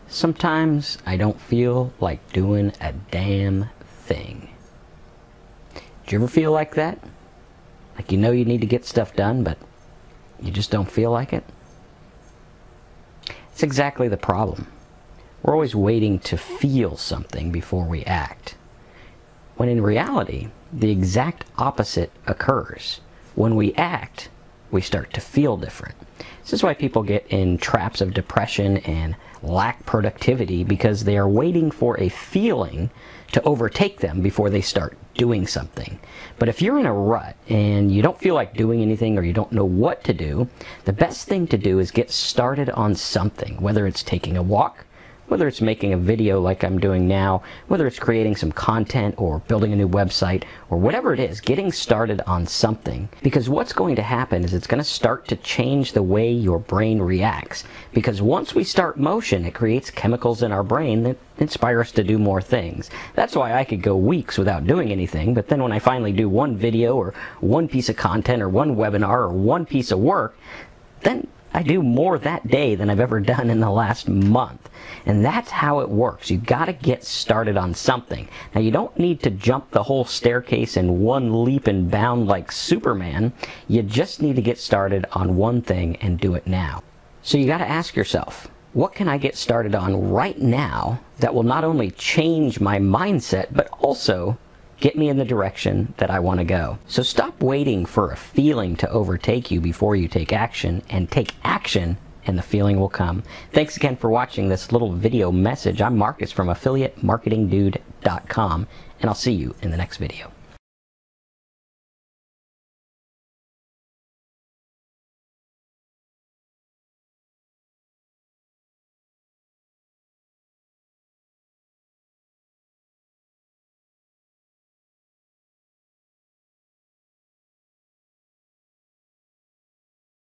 Sometimes I don't feel like doing a damn thing. Do you ever feel like that? Like you know you need to get stuff done, but you just don't feel like it? It's exactly the problem. We're always waiting to feel something before we act, when in reality, the exact opposite occurs. When we act, we start to feel different. This is why people get in traps of depression and lack productivity, because they are waiting for a feeling to overtake them before they start doing something. But if you're in a rut and you don't feel like doing anything, or you don't know what to do, the best thing to do is get started on something, whether it's taking a walk, whether it's making a video like I'm doing now, whether it's creating some content or building a new website, or whatever it is, getting started on something. Because what's going to happen is it's going to start to change the way your brain reacts. Because once we start motion, it creates chemicals in our brain that inspire us to do more things. That's why I could go weeks without doing anything, but then when I finally do one video or one piece of content or one webinar or one piece of work, then I do more that day than I've ever done in the last month. And that's how it works. You've got to get started on something. Now, you don't need to jump the whole staircase in one leap and bound like Superman. You just need to get started on one thing and do it now. So you got to ask yourself, what can I get started on right now that will not only change my mindset, but also get me in the direction that I want to go? So stop waiting for a feeling to overtake you before you take action, and take action and the feeling will come. Thanks again for watching this little video message. I'm Marcus from AffiliateMarketingDude.com, and I'll see you in the next video.